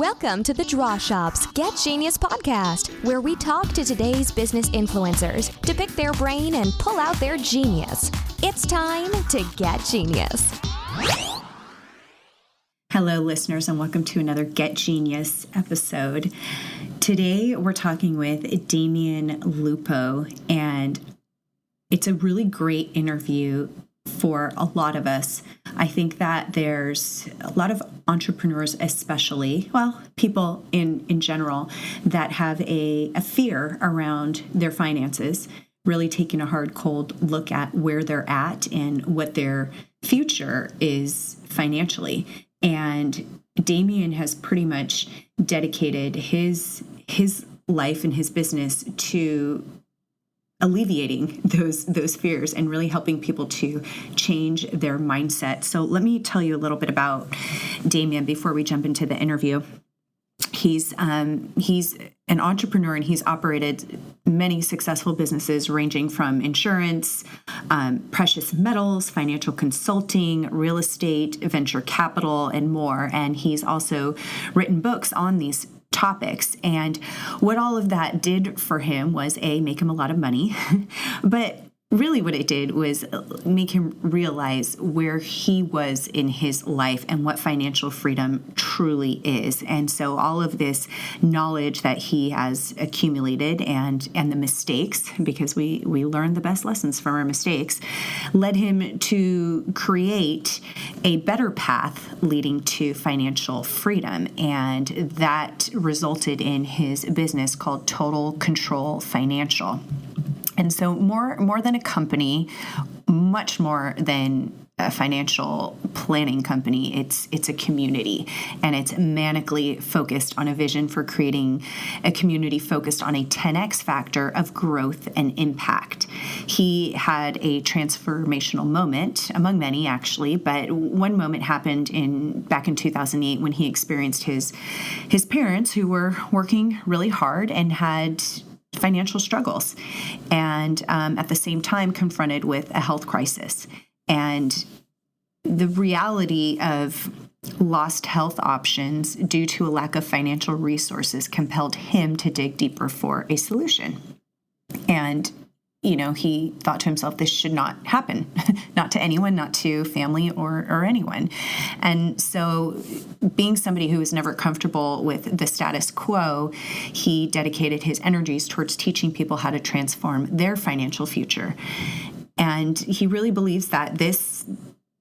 Welcome to the Draw Shop's Get Genius podcast, where we talk to today's business influencers to pick their brain and pull out their genius. It's time to get genius. Hello, listeners, and welcome to another Get Genius episode. Today, we're talking with Damion Lupo, and it's a really great interview for a lot of us. I think that there's a lot of entrepreneurs, especially, people in general, that have a fear around their finances, really taking a hard, cold look at where they're at and what their future is financially. And Damion has pretty much dedicated his life and his business to alleviating those fears and really helping people to change their mindset. So let me tell you a little bit about Damion before we jump into the interview. He's an entrepreneur, and he's operated many successful businesses ranging from insurance, precious metals, financial consulting, real estate, venture capital, and more. And he's also written books on these topics. And what all of that did for him was make him a lot of money, but really what it did was make him realize where he was in his life and what financial freedom truly is. And so all of this knowledge that he has accumulated and the mistakes, because we learn the best lessons from our mistakes, led him to create a better path leading to financial freedom. And that resulted in his business called Total Control Financial. And so more than a company, much more than a financial planning company, it's a community, and it's manically focused on a vision for creating a community focused on a 10x factor of growth and impact. He had a transformational moment, among many actually, but one moment happened back in 2008 when he experienced his parents, who were working really hard and had financial struggles, and at the same time confronted with a health crisis. And the reality of lost health options due to a lack of financial resources compelled him to dig deeper for a solution. And he thought to himself, this should not happen, not to anyone, not to family or anyone. And so being somebody who was never comfortable with the status quo, he dedicated his energies towards teaching people how to transform their financial future. And he really believes that this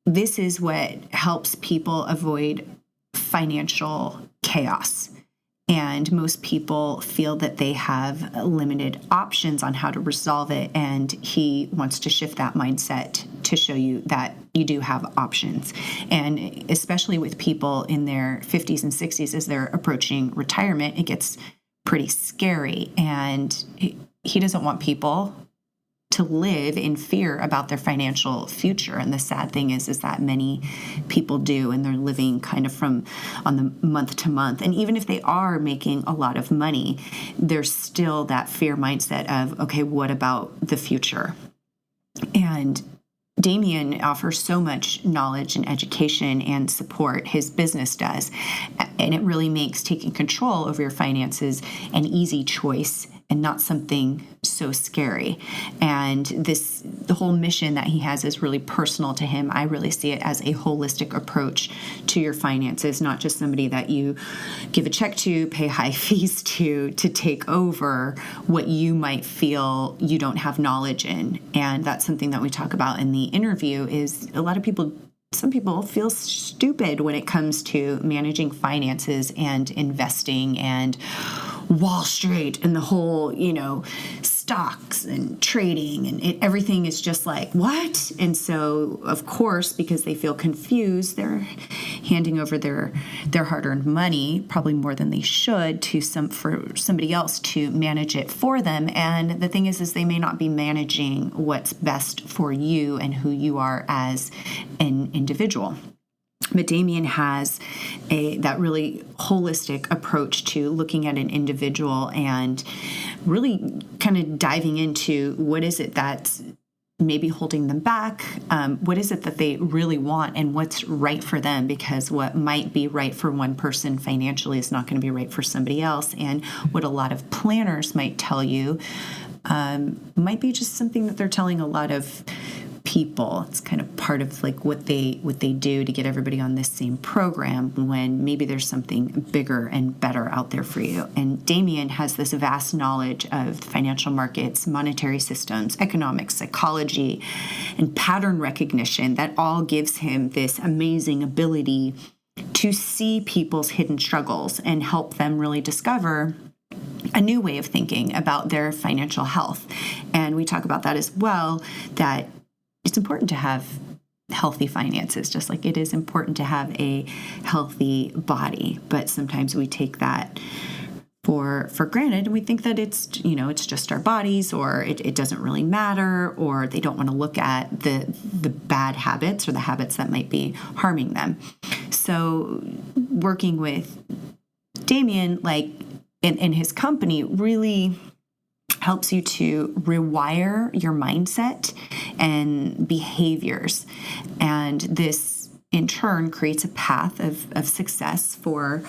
is what helps people avoid financial chaos. And most people feel that they have limited options on how to resolve it. And he wants to shift that mindset to show you that you do have options. And especially with people in their 50s and 60s, as they're approaching retirement, it gets pretty scary. And he doesn't want people to live in fear about their financial future. And the sad thing is that many people do, and they're living kind of on the month to month. And even if they are making a lot of money, there's still that fear mindset of, okay, what about the future? And Damion offers so much knowledge and education and support, his business does, and it really makes taking control over your finances an easy choice and not something so scary. And the whole mission that he has is really personal to him. I really see it as a holistic approach to your finances, not just somebody that you give a check to, pay high fees to take over what you might feel you don't have knowledge in. And that's something that we talk about in the interview. Is some people feel stupid when it comes to managing finances and investing and Wall Street and the whole, stocks and trading, and everything is just like, what? And so, of course, because they feel confused, they're handing over their hard-earned money, probably more than they should, for somebody else to manage it for them. And the thing is they may not be managing what's best for you and who you are as an individual. But Damion has that really holistic approach to looking at an individual and really kind of diving into what is it that's maybe holding them back? What is it that they really want and what's right for them? Because what might be right for one person financially is not going to be right for somebody else. And what a lot of planners might tell you might be just something that they're telling a lot of people. It's kind of part of like what they do to get everybody on this same program, when maybe there's something bigger and better out there for you. And Damion has this vast knowledge of financial markets, monetary systems, economics, psychology, and pattern recognition that all gives him this amazing ability to see people's hidden struggles and help them really discover a new way of thinking about their financial health. And we talk about that as well, that it's important to have healthy finances, just like it is important to have a healthy body. But sometimes we take that for granted, and we think that it's just our bodies, or it doesn't really matter, or they don't want to look at the bad habits or the habits that might be harming them. So working with Damion, like in his company, really helps you to rewire your mindset and behaviors. And this, in turn, creates a path of success for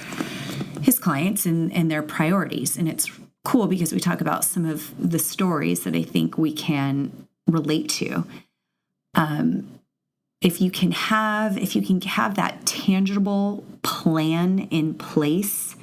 his clients and their priorities. And it's cool because we talk about some of the stories that I think we can relate to. If you can have that tangible plan in place,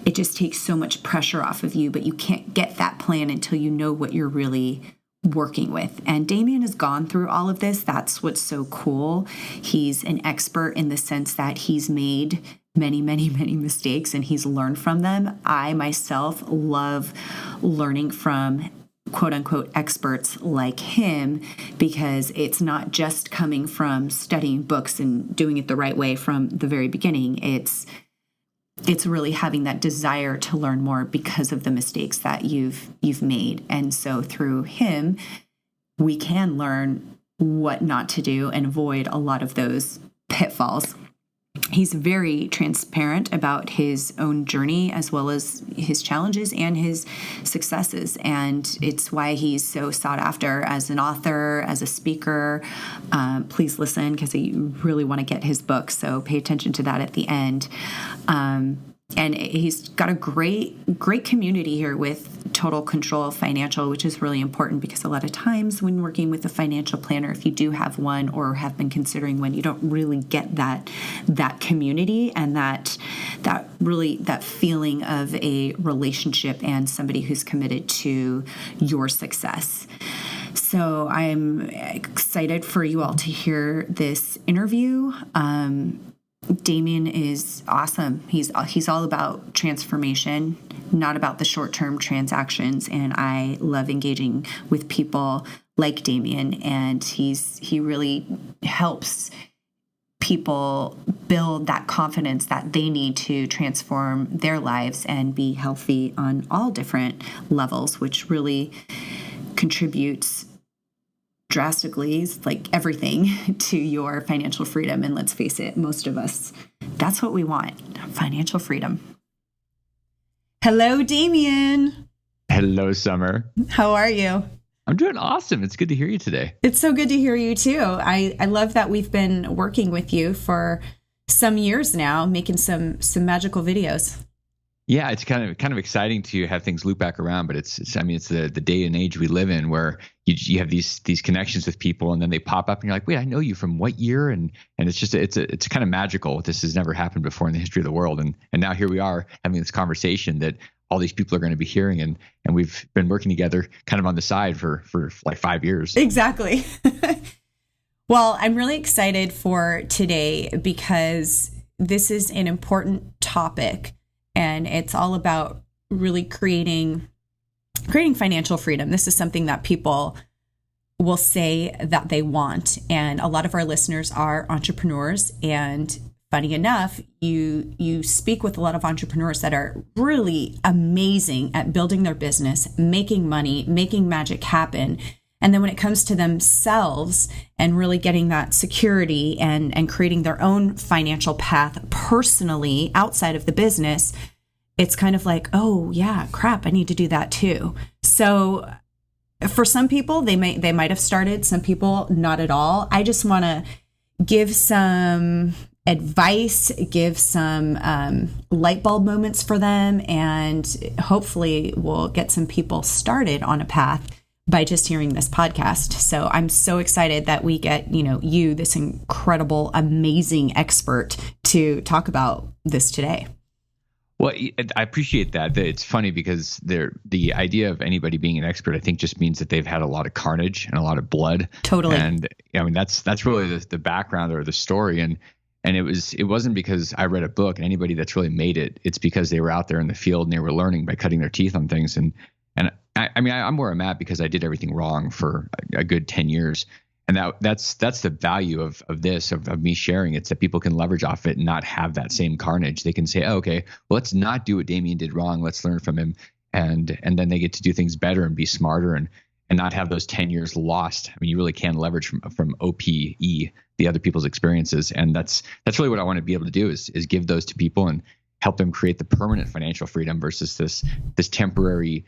it just takes so much pressure off of you, but you can't get that plan until you know what you're really working with. And Damion has gone through all of this. That's what's so cool. He's an expert in the sense that he's made many, many, many mistakes and he's learned from them. I myself love learning from quote unquote experts like him, because it's not just coming from studying books and doing it the right way from the very beginning. It's really having that desire to learn more because of the mistakes that you've made. And so through him, we can learn what not to do and avoid a lot of those pitfalls. He's very transparent about his own journey, as well as his challenges and his successes. And it's why he's so sought after as an author, as a speaker. Please listen, because you really want to get his book. So pay attention to that at the end. And he's got a great community here with Total Control Financial, which is really important, because a lot of times when working with a financial planner, if you do have one or have been considering one, you don't really get that community and that feeling of a relationship and somebody who's committed to your success. So I'm excited for you all to hear this interview. Damion is awesome. He's all about transformation, not about the short-term transactions. And I love engaging with people like Damion. And he really helps people build that confidence that they need to transform their lives and be healthy on all different levels, which really contributes drastically, like everything, to your financial freedom. And let's face it, most of us, that's what we want, financial freedom. Hello, Damion. Hello, Summer. How are you? I'm doing awesome. It's good to hear you today. It's so good to hear you too. I love that we've been working with you for some years now, making some magical videos. Yeah, it's kind of exciting to have things loop back around, but it's the day and age we live in, where you have these connections with people, and then they pop up and you're like, wait, I know you from what year? And it's just it's kind of magical. This has never happened before in the history of the world, and now here we are having this conversation that all these people are going to be hearing, and we've been working together kind of on the side for like 5 years. Exactly. Well, I'm really excited for today because this is an important topic. And it's all about really creating financial freedom. This is something that people will say that they want. And a lot of our listeners are entrepreneurs. And funny enough, you speak with a lot of entrepreneurs that are really amazing at building their business, making money, making magic happen. And then when it comes to themselves and really getting that security and creating their own financial path personally outside of the business, it's kind of like, oh yeah, crap, I need to do that too. So for some people, they might have started, some people not at all. I just want to give some advice, give some light bulb moments for them, and hopefully we'll get some people started on a path by just hearing this podcast. So I'm so excited that we get, you, this incredible, amazing expert, to talk about this today. Well, I appreciate that. It's funny because the idea of anybody being an expert, I think, just means that they've had a lot of carnage and a lot of blood. Totally. And I mean, that's really the background or the story. And it wasn't because I read a book, and anybody that's really made it, it's because they were out there in the field and they were learning by cutting their teeth on things. And I mean, I'm where I'm at because I did everything wrong for a good 10 years. And that's the value of me sharing. It's that people can leverage off it and not have that same carnage. They can say, oh, okay, well, let's not do what Damion did wrong. Let's learn from him. And then they get to do things better and be smarter and not have those 10 years lost. I mean, you really can leverage from OPE, the other people's experiences. And that's really what I want to be able to do is give those to people and help them create the permanent financial freedom versus this temporary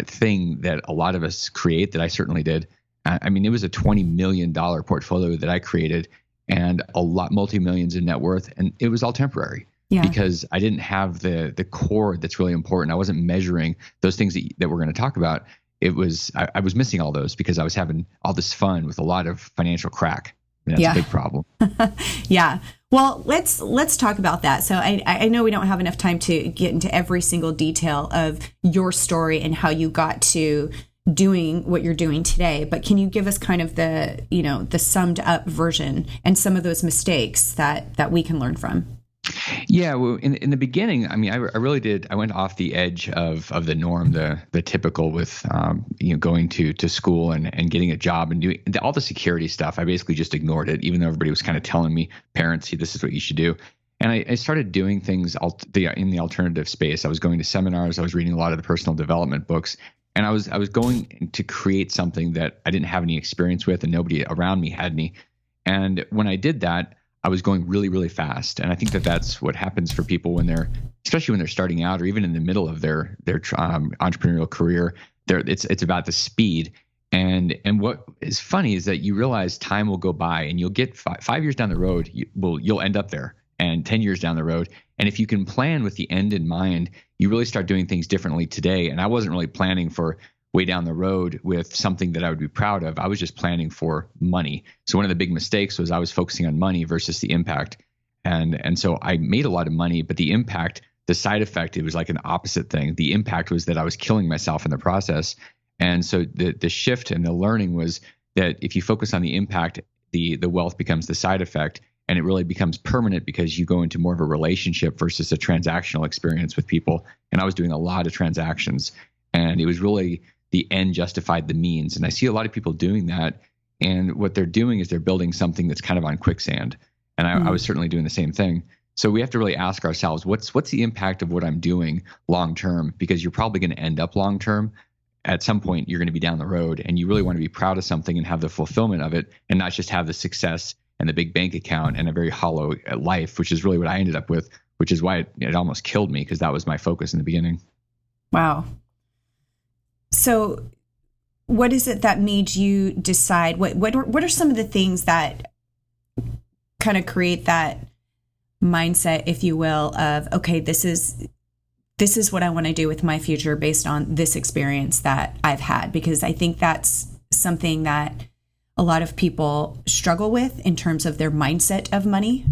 thing that a lot of us create, that I certainly did. I mean, it was a $20 million portfolio that I created and multi-millions in net worth. And it was all temporary because I didn't have the core that's really important. I wasn't measuring those things that we're going to talk about. I was missing all those because I was having all this fun with a lot of financial crack. And that's a big problem. Yeah. Well, let's talk about that. So I know we don't have enough time to get into every single detail of your story and how you got to doing what you're doing today, but can you give us kind of the summed up version and some of those mistakes that we can learn from? Yeah, well, in the beginning, I mean, I really did. I went off the edge of the norm, the typical with going to school and getting a job and doing all the security stuff. I basically just ignored it, even though everybody was kind of telling me, parents, see, this is what you should do. And I started doing things in the alternative space. I was going to seminars. I was reading a lot of the personal development books. And I was going to create something that I didn't have any experience with and nobody around me had any. And when I did that, I was going really, really fast. And I think that's what happens for people especially when they're starting out or even in the middle of their entrepreneurial career. It's about the speed. And what is funny is that you realize time will go by and you'll get 5 years down the road, you'll end up there, and 10 years down the road. And if you can plan with the end in mind, you really start doing things differently today. And I wasn't really planning for way down the road with something that I would be proud of. I was just planning for money. So one of the big mistakes was I was focusing on money versus the impact. And so I made a lot of money, but the impact, the side effect, it was like an opposite thing. The impact was that I was killing myself in the process. And so the shift and the learning was that if you focus on the impact, the wealth becomes the side effect. And it really becomes permanent because you go into more of a relationship versus a transactional experience with people. And I was doing a lot of transactions, and it was really the end justified the means. And I see a lot of people doing that. And what they're doing is they're building something that's kind of on quicksand. And I was certainly doing the same thing. So we have to really ask ourselves, what's the impact of what I'm doing long term? Because you're probably going to end up long term. At some point, you're going to be down the road, and you really want to be proud of something and have the fulfillment of it, and not just have the success and the big bank account and a very hollow life, which is really what I ended up with, which is why it almost killed me, because that was my focus in the beginning. Wow. So what is it that made you decide, what are some of the things that kind of create that mindset, if you will, of, okay, this is what I want to do with my future based on this experience that I've had? Because I think that's something that a lot of people struggle with in terms of their mindset of money.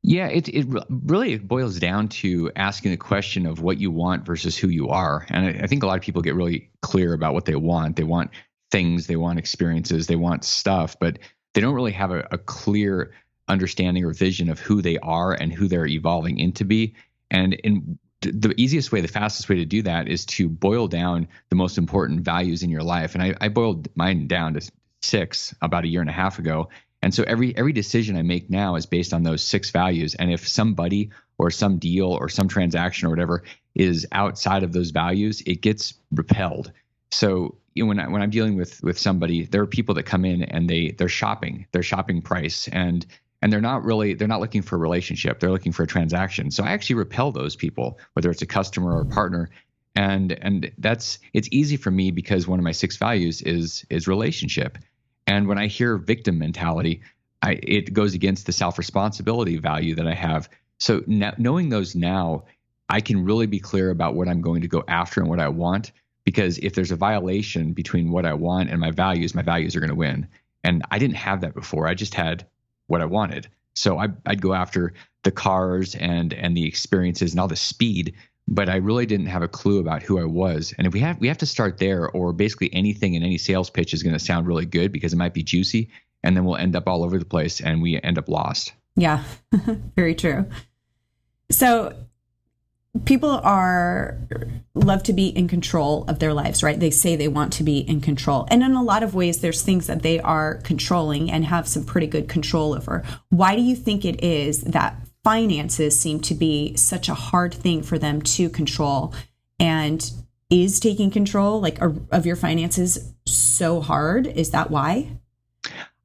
Yeah, it really boils down to asking the question of what you want versus who you are. And I think a lot of people get really clear about what they want. They want things, they want experiences, they want stuff, but they don't really have a clear understanding or vision of who they are and who they're evolving into be. And the easiest way, the fastest way to do that is to boil down the most important values in your life. And I boiled mine down to 6 about a year and a half ago. And so every decision I make now is based on those 6 values. And if somebody or some deal or some transaction or whatever is outside of those values, it gets repelled. So when I'm dealing with somebody, there are people that come in and they're shopping price, and they're not looking for a relationship. They're looking for a transaction. So I actually repel those people, whether it's a customer or a partner. And it's easy for me because one of my 6 values is relationship. And when I hear victim mentality, it goes against the self-responsibility value that I have. So now, knowing those now, I can really be clear about what I'm going to go after and what I want. Because if there's a violation between what I want and my values are going to win. And I didn't have that before. I just had what I wanted. So I'd go after the cars and the experiences and all the speed, but I really didn't have a clue about who I was. And if we have to start there, or basically anything in any sales pitch is going to sound really good because it might be juicy, and then we'll end up all over the place and we end up lost. Yeah, very true. So people love to be in control of their lives, right? They say they want to be in control. And in a lot of ways, there's things that they are controlling and have some pretty good control over. Why do you think it is that finances seem to be such a hard thing for them to control? And is taking control of your finances so hard? Is that why?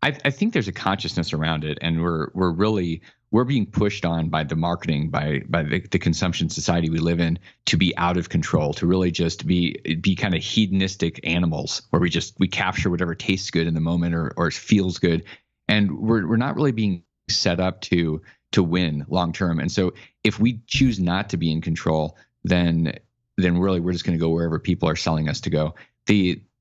I think there's a consciousness around it, and we're being pushed on by the marketing, by the consumption society we live in, to be out of control, to really just be kind of hedonistic animals, where we capture whatever tastes good in the moment or feels good, and we're not really being set up to win long term. And so if we choose not to be in control, then really we're just going to go wherever people are selling us to go.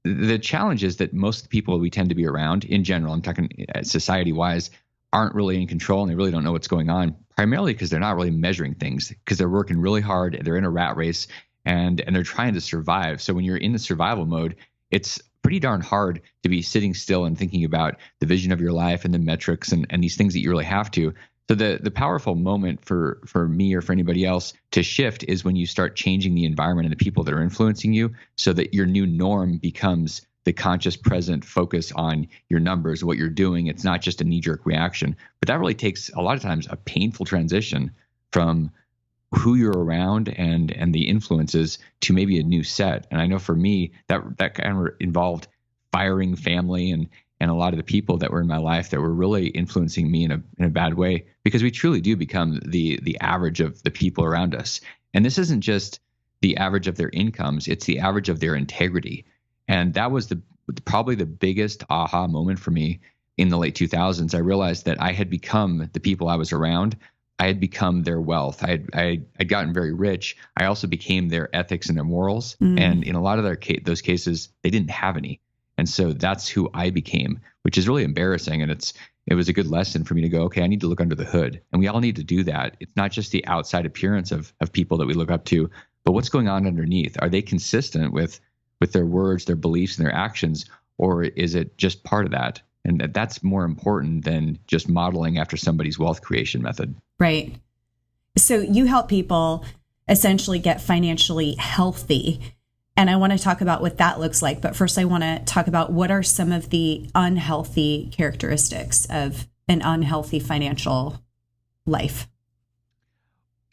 The challenge is that most of the people we tend to be around in general, I'm talking society wise, aren't really in control, and they really don't know what's going on, primarily because they're not really measuring things, because they're working really hard, they're in a rat race, and they're trying to survive. So when you're in the survival mode, it's pretty darn hard to be sitting still and thinking about the vision of your life and the metrics and these things that you really have to. So the powerful moment for me or for anybody else to shift is when you start changing the environment and the people that are influencing you, so that your new norm becomes the conscious present focus on your numbers, what you're doing. It's not just a knee-jerk reaction. But that really takes a lot of times a painful transition from who you're around and the influences to maybe a new set. And I know for me that kind of involved firing family and a lot of the people that were in my life that were really influencing me in a bad way, because we truly do become the average of the people around us. And this isn't just the average of their incomes, it's the average of their integrity. And that was probably the biggest aha moment for me in the late 2000s. I realized that I had become the people I was around. I had become their wealth. I had gotten very rich. I also became their ethics and their morals. And in a lot of those cases, they didn't have any. And so that's who I became, which is really embarrassing. And it was a good lesson for me to go, okay, I need to look under the hood. And we all need to do that. It's not just the outside appearance of people that we look up to, but what's going on underneath. Are they consistent with their words, their beliefs, and their actions, or is it just part of that? And that's more important than just modeling after somebody's wealth creation method. Right. So you help people essentially get financially healthy. And I want to talk about what that looks like. But first, I want to talk about what are some of the unhealthy characteristics of an unhealthy financial life.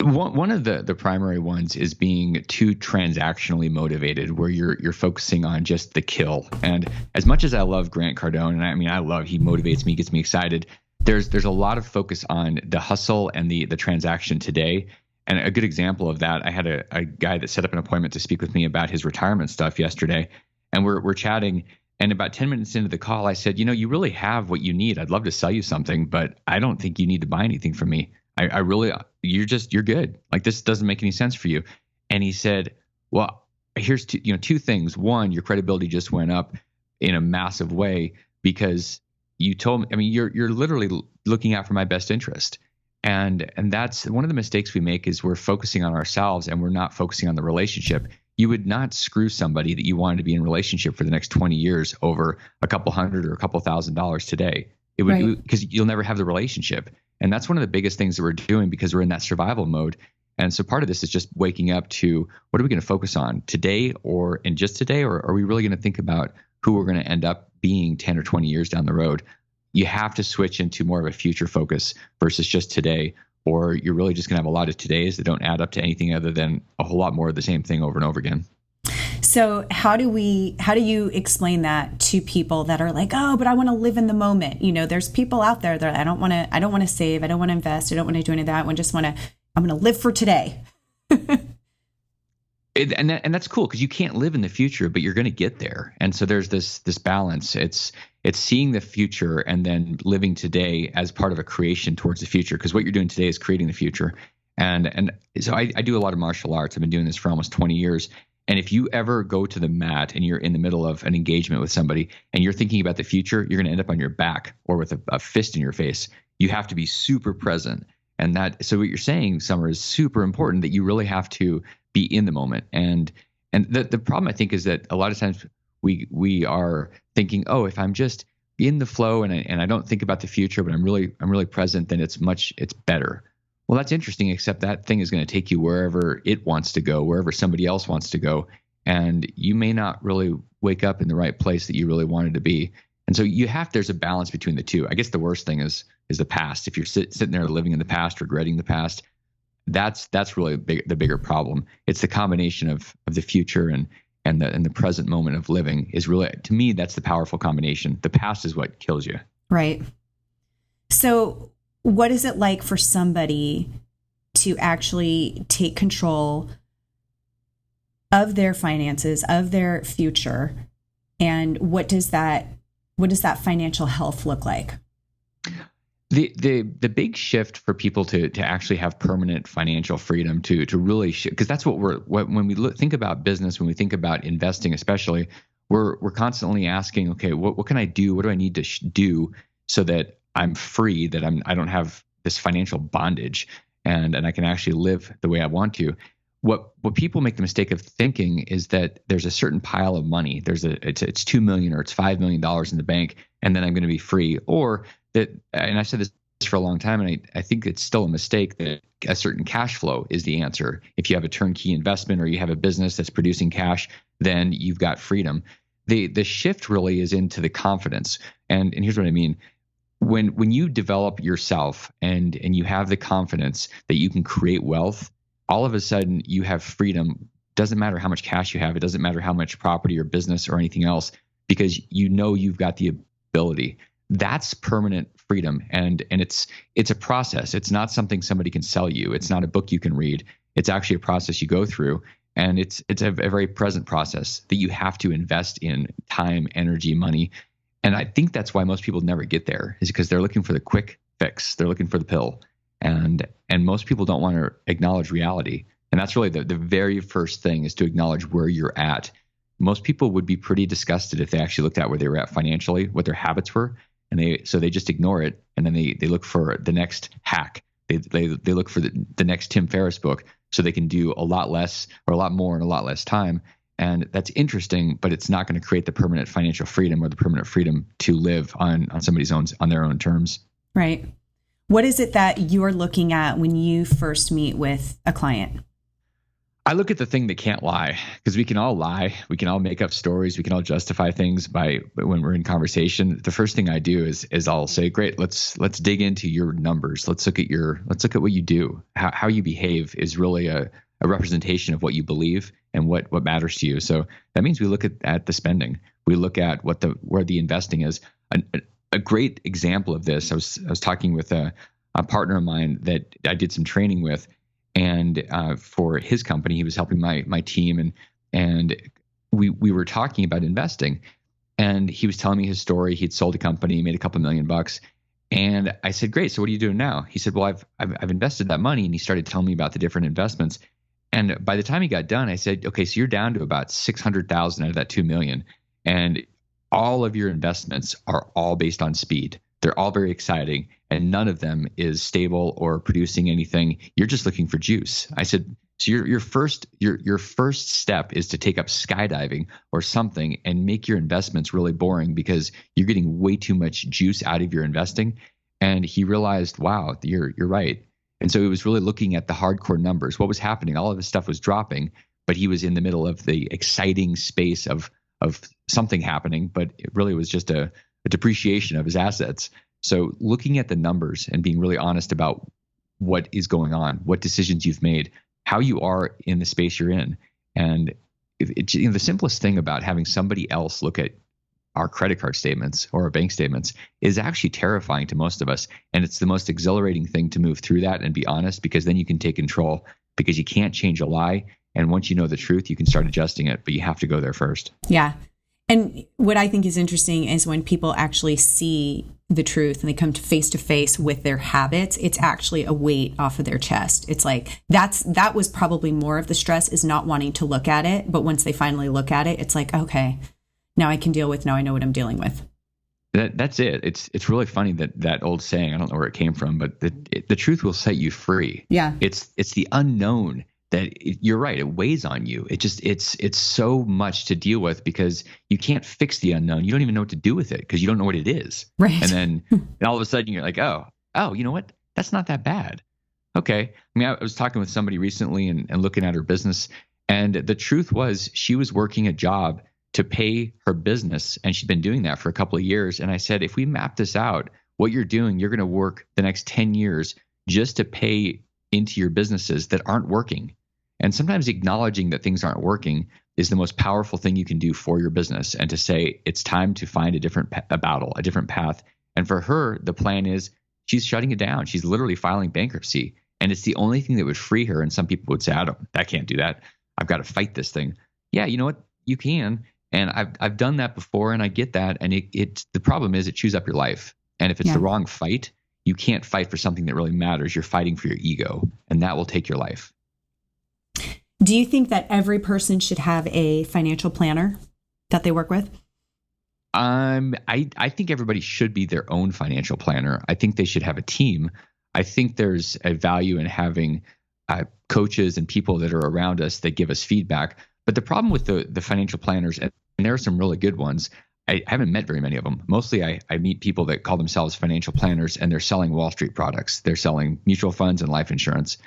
One of the primary ones is being too transactionally motivated, where you're focusing on just the kill. And as much as I love Grant Cardone, and he motivates me, gets me excited, there's a lot of focus on the hustle and the transaction today. And a good example of that, I had a guy that set up an appointment to speak with me about his retirement stuff yesterday. And we're chatting. And about 10 minutes into the call, I said, you really have what you need. I'd love to sell you something, but I don't think you need to buy anything from me. I really, you're good. Like, this doesn't make any sense for you. And he said, well, here's two things. One, your credibility just went up in a massive way because you told me, you're literally looking out for my best interest. And that's one of the mistakes we make, is we're focusing on ourselves and we're not focusing on the relationship. You would not screw somebody that you wanted to be in a relationship for the next 20 years over a couple $100 or a couple $1,000 today. It would, because you'll never have the relationship. And that's one of the biggest things that we're doing, because we're in that survival mode. And so part of this is just waking up to, what are we going to focus on today, or in just today? Or are we really going to think about who we're going to end up being 10 or 20 years down the road? You have to switch into more of a future focus versus just today, or you're really just going to have a lot of todays that don't add up to anything other than a whole lot more of the same thing over and over again. So how do you explain that to people that are like, oh, but I want to live in the moment? There's people out there that I don't want to save. I don't want to invest. I don't want to do any of that. I'm going to live for today. And that's cool because you can't live in the future, but you're going to get there. And so there's this balance. It's seeing the future and then living today as part of a creation towards the future. Because what you're doing today is creating the future. And so I do a lot of martial arts. I've been doing this for almost 20 years. And if you ever go to the mat and you're in the middle of an engagement with somebody and you're thinking about the future, you're going to end up on your back or with a fist in your face. You have to be super present. And so what you're saying, Summer, is super important, that you really have to be in the moment. And the problem, I think, is that a lot of times we are thinking, oh, if I'm just in the flow and I don't think about the future, but I'm really present, then it's better. Well, that's interesting, except that thing is going to take you wherever it wants to go, wherever somebody else wants to go. And you may not really wake up in the right place that you really wanted to be. And so there's a balance between the two. I guess the worst thing is the past. If you're sitting there living in the past, regretting the past, that's really the bigger problem. It's the combination of the future and the present moment of living is really, to me, that's the powerful combination. The past is what kills you. Right. So what is it like for somebody to actually take control of their finances, of their future? And what does that financial health look like? The big shift for people to actually have permanent financial freedom to really because that's when we think about business, when we think about investing, especially, we're constantly asking, okay, what can I do? What do I need to do so that I'm free, that I don't have this financial bondage, and I can actually live the way I want to. What people make the mistake of thinking is that there's a certain pile of money. It's $2 million or it's $5 million in the bank, and then I'm going to be free. Or that, and I've said this for a long time, and I think it's still a mistake that a certain cash flow is the answer. If you have a turnkey investment or you have a business that's producing cash, then you've got freedom. The shift really is into the confidence. And here's what I mean. When you develop yourself and you have the confidence that you can create wealth, all of a sudden you have freedom. Doesn't matter how much cash you have. It doesn't matter how much property or business or anything else, because you know you've got the ability. That's permanent freedom. And it's a process. It's not something somebody can sell you. It's not a book you can read. It's actually a process you go through. And it's a very present process that you have to invest in time, energy, money. And I think that's why most people never get there, is because they're looking for the quick fix. They're looking for the pill. And most people don't want to acknowledge reality. And that's really the very first thing, is to acknowledge where you're at. Most people would be pretty disgusted if they actually looked at where they were at financially, what their habits were. And they just ignore it. And then they look for the next hack. They look for the next Tim Ferriss book, so they can do a lot less or a lot more in a lot less time. And that's interesting, but it's not going to create the permanent financial freedom or the permanent freedom to live on their own terms. Right. What is it that you're looking at when you first meet with a client? I look at the thing that can't lie, because we can all lie. We can all make up stories. We can all justify things when we're in conversation. The first thing I do is I'll say, great, let's dig into your numbers. Let's look at what you do. How you behave is really a representation of what you believe and what matters to you. So that means we look at the spending. We look at where the investing is. A great example of this, I was talking with a partner of mine that I did some training with, and for his company, he was helping my team, and we were talking about investing, and he was telling me his story. He'd sold a company, made a couple $1 million, and I said, "Great. So what are you doing now?" He said, "Well, I've invested that money," and he started telling me about the different investments. And by the time he got done, I said, "Okay, so you're down to about 600,000 out of that 2 million, and all of your investments are all based on speed. They're all very exciting, and none of them is stable or producing anything. You're just looking for juice." I said, "So your first step is to take up skydiving or something and make your investments really boring, because you're getting way too much juice out of your investing." And he realized, wow, you're right. And so he was really looking at the hardcore numbers. What was happening? All of his stuff was dropping, but he was in the middle of the exciting space of something happening, but it really was just a depreciation of his assets. So looking at the numbers and being really honest about what is going on, what decisions you've made, how you are in the space you're in. And the simplest thing about having somebody else look at our credit card statements or our bank statements is actually terrifying to most of us. And it's the most exhilarating thing to move through that and be honest, because then you can take control, because you can't change a lie And once you know the truth, you can start adjusting it, but you have to go there first. Yeah. And what I think is interesting is when people actually see the truth and they come to face with their habits, it's actually a weight off of their chest. It's like that was probably more of the stress, is not wanting to look at it. But once they finally look at it, it's like, okay, now I can deal with, now I know what I'm dealing with. That's it. It's really funny that old saying, I don't know where it came from, but the truth will set you free. Yeah. It's the unknown that you're right. It weighs on you. It's so much to deal with because you can't fix the unknown. You don't even know what to do with it because you don't know what it is. Right. And then all of a sudden you're like, oh, you know what? That's not that bad. Okay. I mean, I was talking with somebody recently and looking at her business, and the truth was she was working a job to pay her business, and she'd been doing that for a couple of years. And I said, if we map this out, what you're doing, you're going to work the next 10 years just to pay into your businesses that aren't working. And sometimes acknowledging that things aren't working is the most powerful thing you can do for your business, and to say it's time to find a different a different path. And for her, the plan is she's shutting it down. She's literally filing bankruptcy, and it's the only thing that would free her. And some people would say, I can't do that. I've got to fight this thing. Yeah, you know what? You can. And I've done that before, and I get that. And the problem is it chews up your life. And if it's the wrong fight, you can't fight for something that really matters. You're fighting for your ego, and that will take your life. Do you think that every person should have a financial planner that they work with? I think everybody should be their own financial planner. I think they should have a team. I think there's a value in having coaches and people that are around us that give us feedback. But the problem with the financial planners, and there are some really good ones, I haven't met very many of them. Mostly I meet people that call themselves financial planners, and they're selling Wall Street products. They're selling mutual funds and life insurance.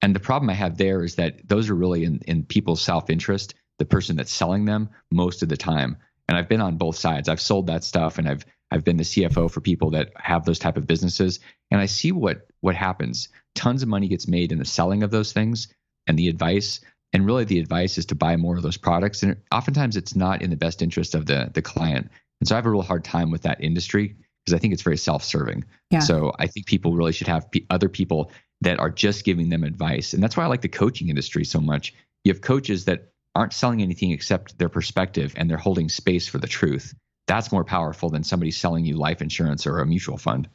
And the problem I have there is that those are really in people's self-interest, the person that's selling them most of the time. And I've been on both sides. I've sold that stuff, and I've been the CFO for people that have those type of businesses. And I see what happens. Tons of money gets made in the selling of those things and the advice. And really the advice is to buy more of those products. And oftentimes it's not in the best interest of the client. And so I have a real hard time with that industry because I think it's very self-serving. Yeah. So I think people really should have other people that are just giving them advice. And that's why I like the coaching industry so much. You have coaches that aren't selling anything except their perspective, and they're holding space for the truth. That's more powerful than somebody selling you life insurance or a mutual fund.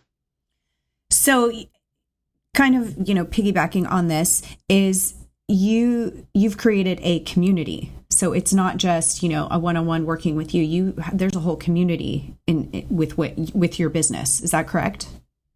So kind of, piggybacking on this is you've created a community. So it's not just, a one-on-one working with you. There's a whole community with your business. Is that correct?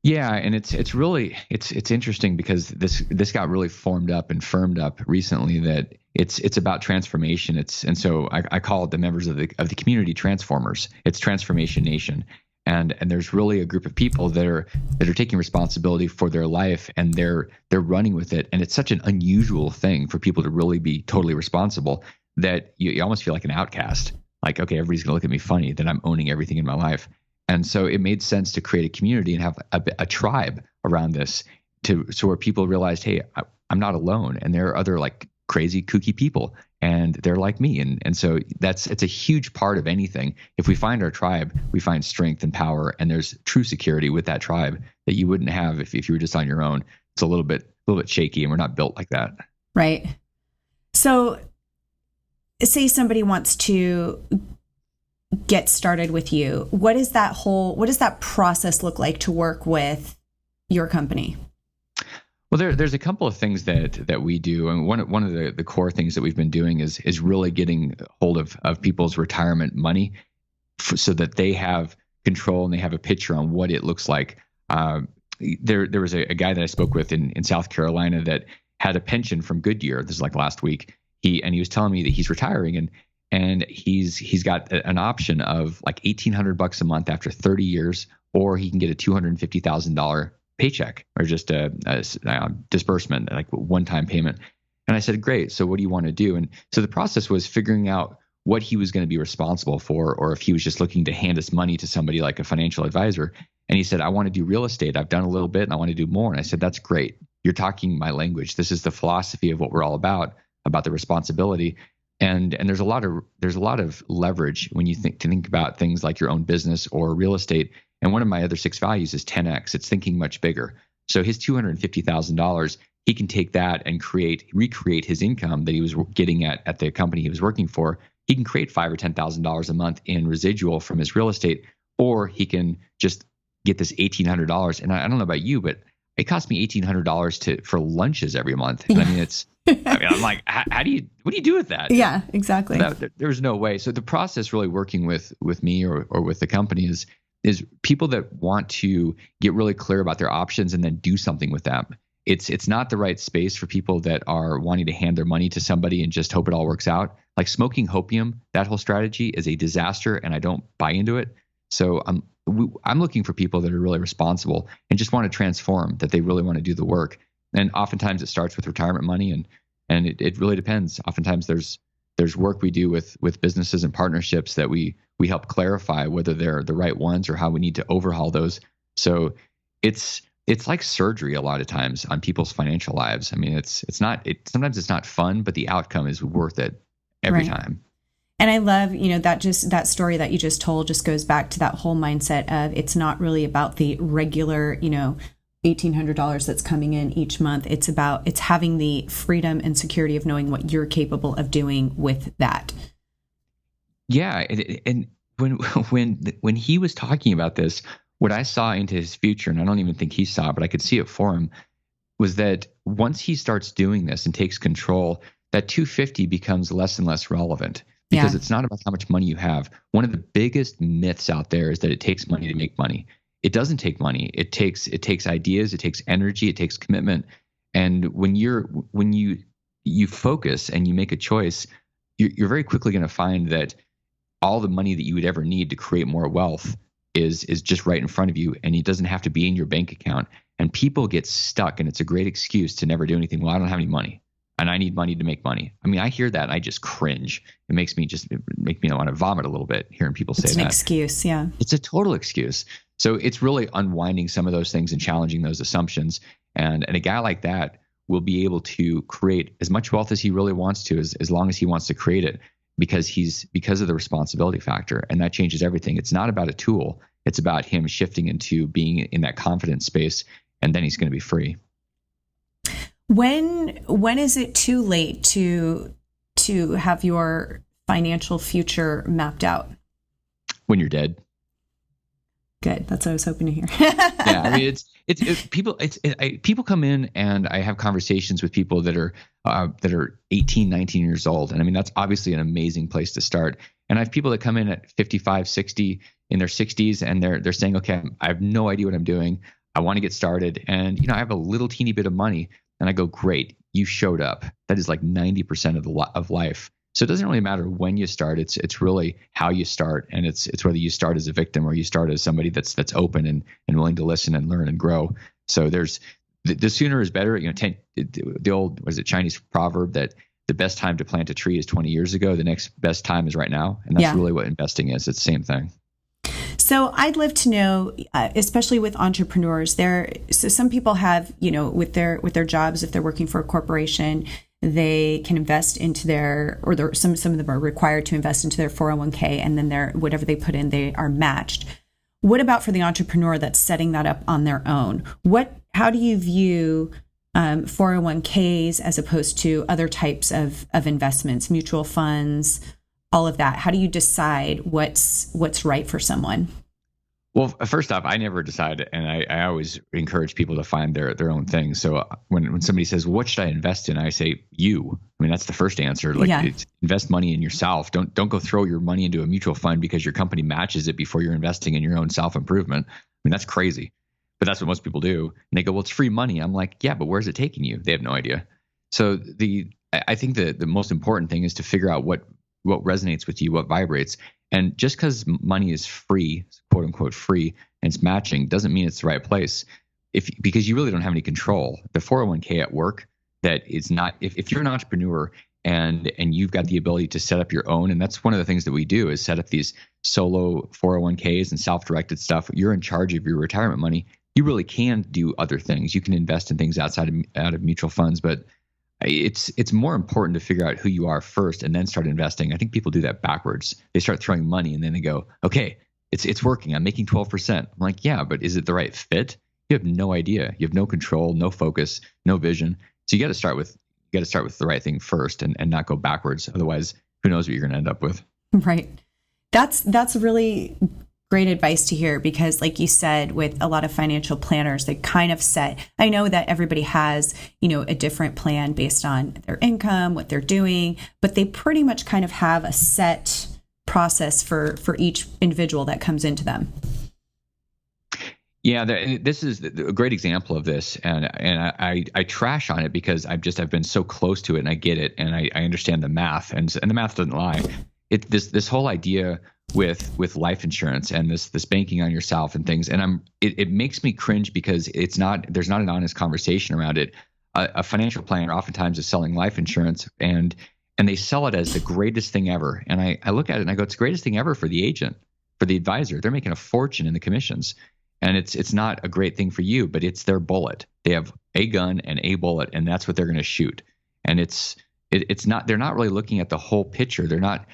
Yeah, and it's really interesting because this got really formed up and firmed up recently that it's about transformation. And so I call it the members of the community transformers. It's Transformation Nation, and there's really a group of people that are taking responsibility for their life, and they're running with it. And it's such an unusual thing for people to really be totally responsible that you almost feel like an outcast. Like, okay, everybody's gonna look at me funny that I'm owning everything in my life. And so it made sense to create a community and have a tribe around this so where people realized, hey, I'm not alone. And there are other like crazy, kooky people, and they're like me. And so it's a huge part of anything. If we find our tribe, we find strength and power, and there's true security with that tribe that you wouldn't have if you were just on your own. It's a little bit shaky, and we're not built like that. Right. So say somebody wants to get started with you. What does that process look like to work with your company? Well, there's a couple of things that we do. And one of the core things that we've been doing is really getting hold of people's retirement money so that they have control and they have a picture on what it looks like. There was a guy that I spoke with in South Carolina that had a pension from Goodyear. This is like last week. He was telling me that he's retiring, and he's got an option of like $1,800 a month after 30 years, or he can get a $250,000 paycheck or just a disbursement, like one-time payment. And I said, great. So what do you want to do? And so the process was figuring out what he was going to be responsible for, or if he was just looking to hand us money to somebody like a financial advisor. And he said, I want to do real estate. I've done a little bit and I want to do more. And I said, that's great. You're talking my language. This is the philosophy of what we're all about the responsibility. And there's a lot of leverage when you think about things like your own business or real estate. And one of my other 6 values is 10x. It's thinking much bigger. So his $250,000, he can take that and recreate his income that he was getting at the company he was working for. He can create $5,000 or $10,000 a month in residual from his real estate, or he can just get this $1,800. And I don't know about you, but it cost me $1,800 for lunches every month. And I mean, I'm like, what do you do with that? Yeah, exactly. There's no way. So the process really working with me or with the company is people that want to get really clear about their options and then do something with them. It's not the right space for people that are wanting to hand their money to somebody and just hope it all works out. Like smoking hopium, that whole strategy is a disaster, and I don't buy into it. So I'm looking for people that are really responsible and just want to transform, that they really want to do the work. And oftentimes it starts with retirement money, and it really depends. Oftentimes there's work we do with businesses and partnerships that we help clarify whether they're the right ones or how we need to overhaul those. So it's like surgery a lot of times on people's financial lives. I mean, sometimes it's not fun, but the outcome is worth it every time. And I love, that story that you just told just goes back to that whole mindset of it's not really about the regular, $1,800 that's coming in each month. It's having the freedom and security of knowing what you're capable of doing with that. Yeah. And when he was talking about this, what I saw into his future, and I don't even think he saw, but I could see it for him, was that once he starts doing this and takes control, that 250 becomes less and less relevant because it's not about how much money you have. One of the biggest myths out there is that it takes money to make money. It doesn't take money. It takes ideas, it takes energy, it takes commitment. And when you focus and you make a choice, you're very quickly going to find that all the money that you would ever need to create more wealth is just right in front of you, and it doesn't have to be in your bank account. And people get stuck, and it's a great excuse to never do anything. Well, I don't have any money, and I need money to make money. I mean, I hear that and I just cringe. It makes me want to vomit a little bit hearing people say that. It's an excuse, yeah. It's a total excuse. So it's really unwinding some of those things and challenging those assumptions. And a guy like that will be able to create as much wealth as he really wants to, as long as he wants to create it, because of the responsibility factor. And that changes everything. It's not about a tool. It's about him shifting into being in that confidence space, and then he's going to be free. When is it too late to have your financial future mapped out? When you're dead. Good. That's what I was hoping to hear. Yeah, I mean, people come in, and I have conversations with people that are 18, 19 years old. And I mean, that's obviously an amazing place to start. And I have people that come in at 55, 60, in their 60s, and they're saying, okay, I have no idea what I'm doing. I want to get started. And, I have a little teeny bit of money. And I go, great, you showed up. That is like 90% of life. So it doesn't really matter when you start. It's really how you start. And it's whether you start as a victim or you start as somebody that's open and willing to listen and learn and grow. So there's the sooner is better. The old, Chinese proverb that the best time to plant a tree is 20 years ago. The next best time is right now. And that's really what investing is. It's the same thing. So I'd love to know, especially with entrepreneurs, so some people have, with their jobs, if they're working for a corporation, they can invest into some of them are required to invest into their 401k, and then whatever they put in, they are matched. What about for the entrepreneur that's setting that up on their own? How do you view 401ks as opposed to other types of investments, mutual funds, all of that? How do you decide what's right for someone? Well, first off, I never decide, and I always encourage people to find their own thing. So when somebody says, "What should I invest in?" I say, "You." I mean, that's the first answer. It's invest money in yourself. Don't go throw your money into a mutual fund because your company matches it before you're investing in your own self-improvement. I mean, that's crazy, but that's what most people do. And they go, "Well, it's free money." I'm like, "Yeah, but where's it taking you?" They have no idea. So I think the most important thing is to figure out what resonates with you, what vibrates. And just because money is free, quote unquote free, and it's matching, doesn't mean it's the right place. Because you really don't have any control. The 401k at work, that is not. If you're an entrepreneur and you've got the ability to set up your own, and that's one of the things that we do is set up these solo 401ks and self-directed stuff. You're in charge of your retirement money. You really can do other things. You can invest in things out of mutual funds, but it's more important to figure out who you are first and then start investing. I think people do that backwards. They start throwing money and then they go, okay, it's working. I'm making 12%. I'm like, yeah, but is it the right fit? You have no idea. You have no control, no focus, no vision. So you got to start with the right thing first and not go backwards. Otherwise, who knows what you're going to end up with. Right. That's really great advice to hear, because like you said, with a lot of financial planners, they kind of set, I know that everybody has, a different plan based on their income, what they're doing, but they pretty much kind of have a set process for each individual that comes into them. Yeah, this is a great example of this, and I trash on it because I've been so close to it, and I get it, and I understand the math, and the math doesn't lie. This whole idea with life insurance and this banking on yourself and things, and it makes me cringe because there's not an honest conversation around it. A financial planner oftentimes is selling life insurance, and they sell it as the greatest thing ever. And I look at it and I go, it's the greatest thing ever for the agent, for the advisor. They're making a fortune in the commissions. And it's not a great thing for you, but it's their bullet. They have a gun and a bullet, and that's what they're going to shoot. And it's not, they're not really looking at the whole picture. They're not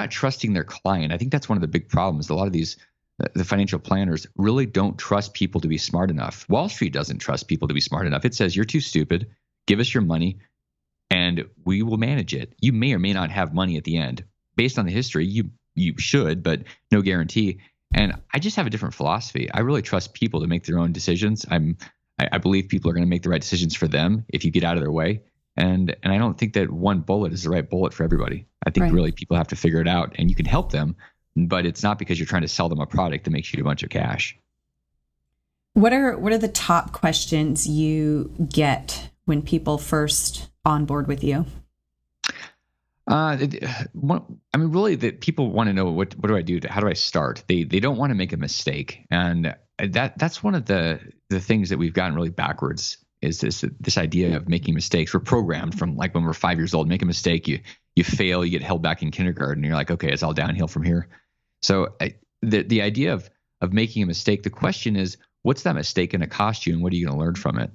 trusting their client. I think that's one of the big problems. A lot of the financial planners really don't trust people to be smart enough. Wall Street doesn't trust people to be smart enough. It says, you're too stupid. Give us your money and we will manage it. You may or may not have money at the end. Based on the history, you should, but no guarantee. And I just have a different philosophy. I really trust people to make their own decisions. I believe people are going to make the right decisions for them if you get out of their way. And I don't think that one bullet is the right bullet for everybody. I think really people have to figure it out, and you can help them, but it's not because you're trying to sell them a product that makes you a bunch of cash. What are the top questions you get when people first onboard with you? Really, that people want to know what do I do? How do I start? They don't want to make a mistake, and that's one of the things that we've gotten really backwards. Is this idea of making mistakes? We're programmed from like when we're 5 years old. Make a mistake, you fail, you get held back in kindergarten, and you're like, okay, it's all downhill from here. So the idea of making a mistake, the question is, what's that mistake going to cost you, and what are you going to learn from it?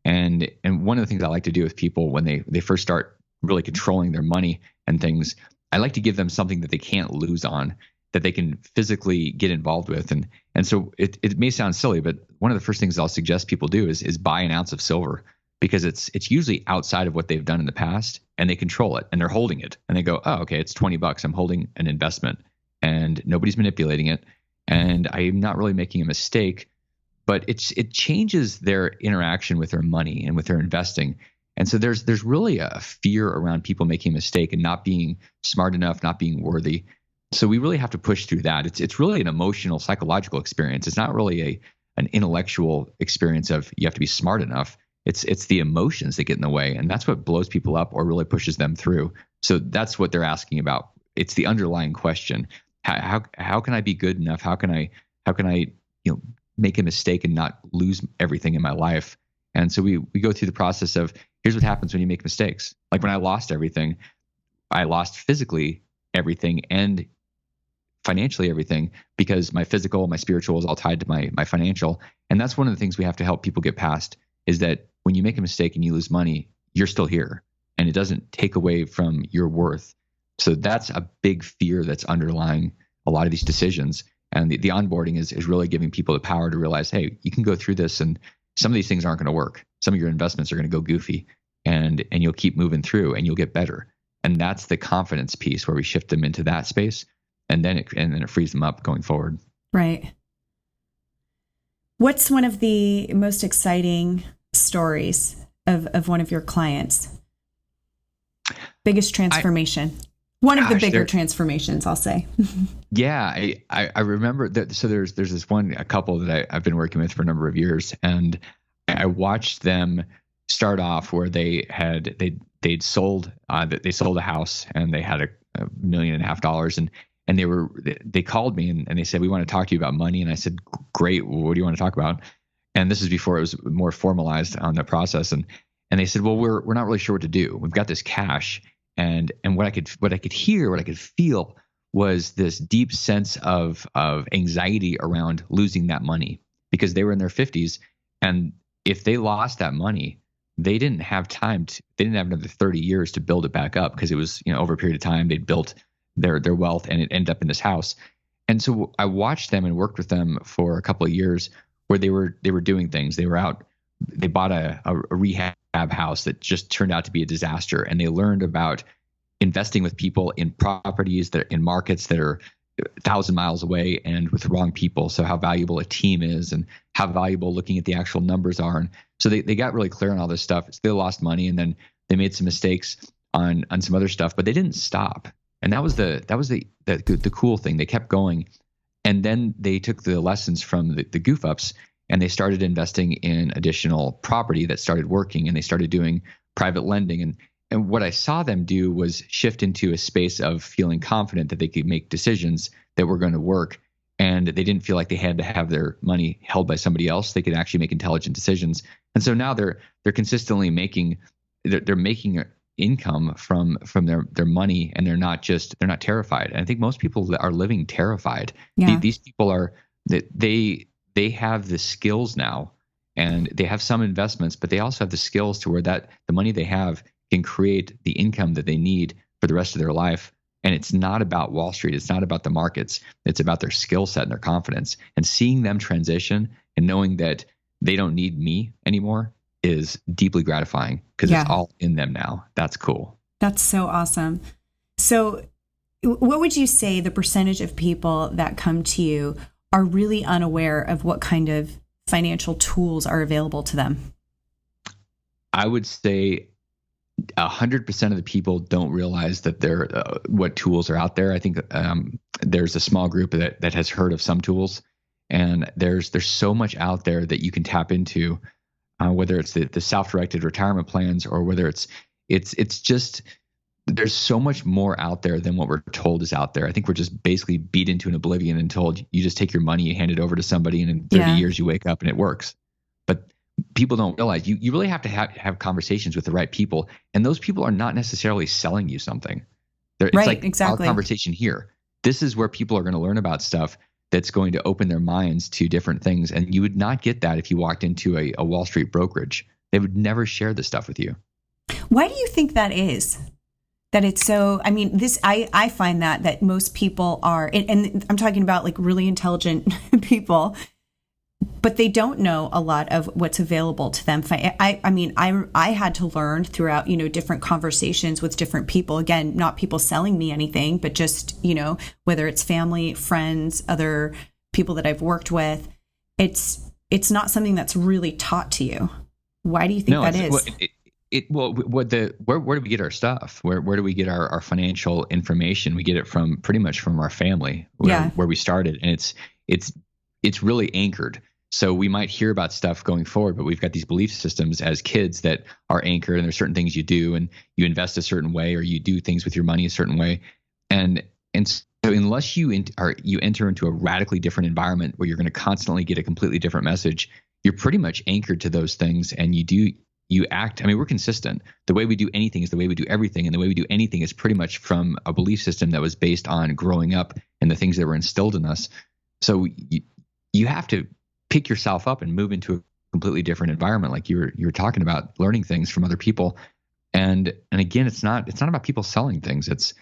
And one of the things I like to do with people when they first start really controlling their money and things, I like to give them something that they can't lose on, that they can physically get involved with. And so it may sound silly, but one of the first things I'll suggest people do is buy an ounce of silver, because it's usually outside of what they've done in the past, and they control it and they're holding it, and they go, oh, okay, it's $20. I'm holding an investment and nobody's manipulating it, and I'm not really making a mistake, but it changes their interaction with their money and with their investing. And so there's really a fear around people making a mistake and not being smart enough, not being worthy. So we really have to push through that. It's really an emotional, psychological experience. It's not really an intellectual experience of you have to be smart enough. It's the emotions that get in the way, and that's what blows people up or really pushes them through. So that's what they're asking about. It's the underlying question. How can I be good enough? How can I make a mistake and not lose everything in my life? And so we go through the process of, here's what happens when you make mistakes. Like when I lost everything, I lost physically everything and financially everything, because my physical, my spiritual is all tied to my financial. And that's one of the things we have to help people get past, is that when you make a mistake and you lose money, you're still here, and it doesn't take away from your worth. So that's a big fear that's underlying a lot of these decisions. And the onboarding is really giving people the power to realize, hey, you can go through this, and some of these things aren't going to work. Some of your investments are going to go goofy, and you'll keep moving through and you'll get better. And that's the confidence piece where we shift them into that space, and then it frees them up going forward. Right. What's one of the most exciting stories of one of your clients? Biggest transformation. One of the bigger transformations, I'll say. Yeah, I remember that. So there's this a couple that I've been working with for a number of years, and I watched them start off where they'd sold a house, and they had $1.5 million, and they called me and they said, we want to talk to you about money. And I said, great, what do you want to talk about? And this is before it was more formalized on the process, and they said, well, we're not really sure what to do. We've got this cash. And what I could hear, what I could feel was this deep sense of anxiety around losing that money, because they were in their 50s, and if they lost that money, they didn't have they didn't have another 30 years to build it back up, because it was, over a period of time they'd built their wealth, and it ended up in this house. And so I watched them and worked with them for a couple of years where they were doing things. They were out, they bought a rehab house that just turned out to be a disaster. And they learned about investing with people in properties that are in markets that are 1,000 miles away and with the wrong people. So how valuable a team is and how valuable looking at the actual numbers are. And so they got really clear on all this stuff. So they lost money, and then they made some mistakes on some other stuff, but they didn't stop. And that was the cool thing. They kept going. And then they took the lessons from the goof ups, and they started investing in additional property that started working, and they started doing private lending. And what I saw them do was shift into a space of feeling confident that they could make decisions that were going to work. And they didn't feel like they had to have their money held by somebody else. They could actually make intelligent decisions. And so now they're consistently making income from their money, and they're not terrified. And I think most people are living terrified. Yeah. These people they have the skills now, and they have some investments, but they also have the skills to where the money they have can create the income that they need for the rest of their life. And it's not about Wall Street. It's not about the markets. It's about their skill set and their confidence. And seeing them transition and knowing that they don't need me anymore is deeply gratifying, because it's all in them now. That's cool. That's so awesome. So what would you say the percentage of people that come to you are really unaware of what kind of financial tools are available to them? I would say 100% of the people don't realize that what tools are out there. I think there's a small group that has heard of some tools, and there's so much out there that you can tap into, whether it's the self-directed retirement plans, or whether it's just, there's so much more out there than what we're told is out there. I think we're just basically beat into an oblivion and told you just take your money, you hand it over to somebody, and in 30 years you wake up and it works. But people don't realize you really have to have conversations with the right people. And those people are not necessarily selling you something. It's like exactly our conversation here. This is where people are going to learn about stuff that's going to open their minds to different things. And you would not get that if you walked into a Wall Street brokerage. They would never share this stuff with you. Why do you think that is? That it's so, I mean, I find that most people are, and I'm talking about like really intelligent people, but they don't know a lot of what's available to them. I mean, I had to learn throughout, different conversations with different people. Again, not people selling me anything, but just, whether it's family, friends, other people that I've worked with, it's not something that's really taught to you. Why do you think that is? Where do we get our stuff? Where do we get our financial information? We get it pretty much from our family, where we started, and it's really anchored. So we might hear about stuff going forward, but we've got these belief systems as kids that are anchored, and there's certain things you do, and you invest a certain way, or you do things with your money a certain way. And so unless you enter into a radically different environment where you're going to constantly get a completely different message, you're pretty much anchored to those things, and you act. I mean, we're consistent. The way we do anything is the way we do everything. And the way we do anything is pretty much from a belief system that was based on growing up and the things that were instilled in us. So you have to pick yourself up and move into a completely different environment, like you were talking about, learning things from other people. And again, it's not about people selling things. It's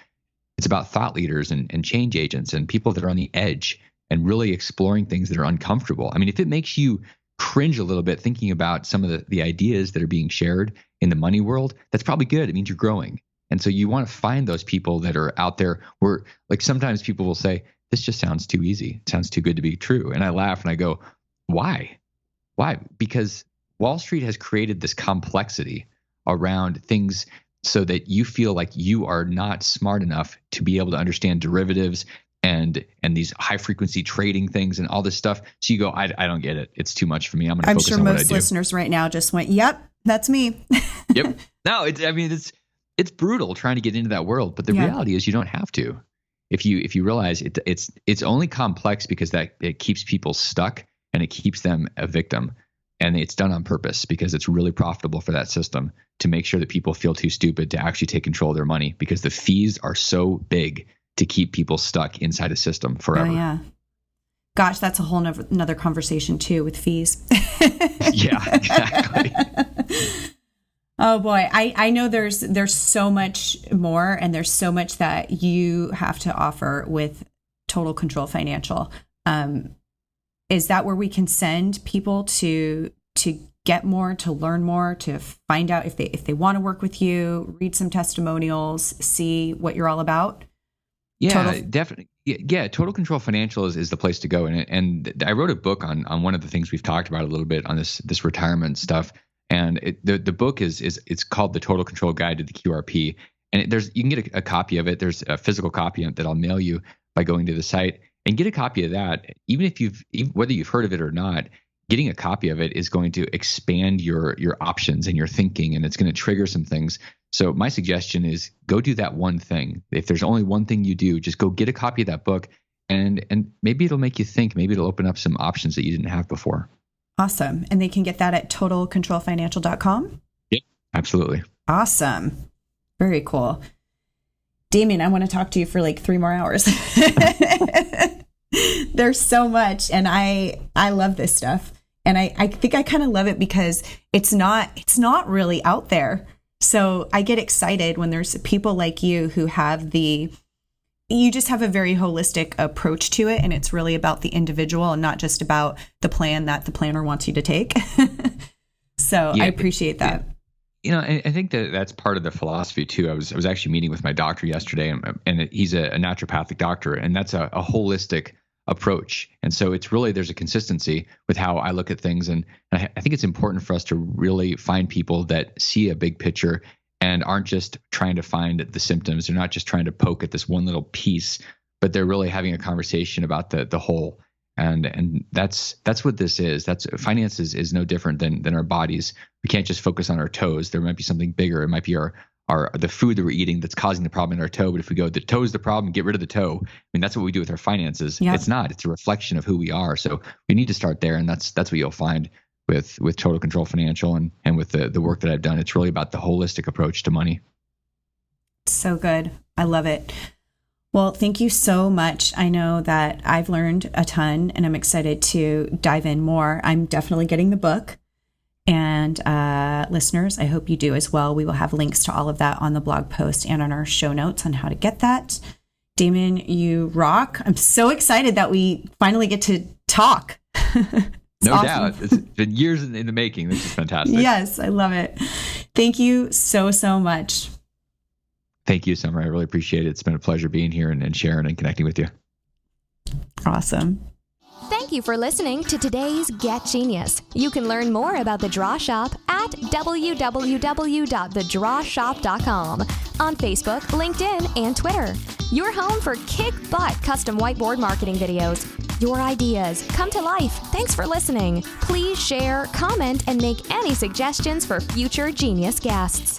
about thought leaders and change agents and people that are on the edge and really exploring things that are uncomfortable. I mean, if it makes you cringe a little bit thinking about some of the ideas that are being shared in the money world, that's probably good. It means you're growing. And so you want to find those people that are out there where, like, sometimes people will say, this just sounds too easy. It sounds too good to be true. And I laugh and I go, why? Because Wall Street has created this complexity around things so that you feel like you are not smart enough to be able to understand derivatives and these high frequency trading things and all this stuff. So you go, I don't get it. It's too much for me. I'm going to focus on what I do. I'm sure most listeners right now just went, yep, that's me. Yep. No, it's brutal trying to get into that world, but the reality is you don't have to. If you realize it's only complex because that it keeps people stuck and it keeps them a victim. And it's done on purpose because it's really profitable for that system to make sure that people feel too stupid to actually take control of their money, because the fees are so big to keep people stuck inside a system forever. Oh, yeah. Gosh, that's a whole another conversation too with fees. Yeah, exactly. Oh boy, I know there's so much more, and there's so much that you have to offer with Total Control Financial. Is that where we can send people to get more, to learn more, to find out if they want to work with you, read some testimonials, see what you're all about? Yeah, definitely. Yeah, Total Control Financial is the place to go. And I wrote a book on one of the things we've talked about a little bit on this retirement stuff. And the book it's called The Total Control Guide to the QRP. And you can get a copy of it. There's a physical copy that I'll mail you by going to the site, and get a copy of that. Even whether you've heard of it or not, getting a copy of it is going to expand your options and your thinking, and it's going to trigger some things. So my suggestion is go do that one thing. If there's only one thing you do, just go get a copy of that book, and maybe it'll make you think. Maybe it'll open up some options that you didn't have before. Awesome. And they can get that at totalcontrolfinancial.com? Yep, absolutely. Awesome. Very cool. Damion, I want to talk to you for like 3 more hours. There's so much, and I love this stuff. And I think I kind of love it because it's not really out there. So I get excited when there's people like you who you just have a very holistic approach to it. And it's really about the individual and not just about the plan that the planner wants you to take. So yeah, I appreciate that. I think that's part of the philosophy too. I was actually meeting with my doctor yesterday, and he's a naturopathic doctor, and that's a holistic approach. And so it's really, there's a consistency with how I look at things. And I think it's important for us to really find people that see a big picture and aren't just trying to find the symptoms. They're not just trying to poke at this one little piece, but they're really having a conversation about the whole. And that's what this is. Finance is no different than our bodies. We can't just focus on our toes. There might be something bigger. It might be the food that we're eating that's causing the problem in our toe. But if we go, the toe is the problem, get rid of the toe. I mean, that's what we do with our finances. Yep. It's not. It's a reflection of who we are. So we need to start there, and that's what you'll find with Total Control Financial and with the work that I've done. It's really about the holistic approach to money. So good. I love it. Well, thank you so much. I know that I've learned a ton, and I'm excited to dive in more. I'm definitely getting the book. And listeners, I hope you do as well. We will have links to all of that on the blog post and on our show notes on how to get that. Damion, you rock. I'm so excited that we finally get to talk. No awesome. Doubt. It's been years in the making. This is fantastic. Yes, I love it. Thank you so much. Thank you, Summer. I really appreciate it. It's been a pleasure being here and sharing and connecting with you. Awesome. Thank you for listening to today's Get Genius. You can learn more about The Draw Shop at www.thedrawshop.com, on Facebook, LinkedIn, and Twitter. Your home for kick-butt custom whiteboard marketing videos. Your ideas come to life. Thanks for listening. Please share, comment, and make any suggestions for future Genius guests.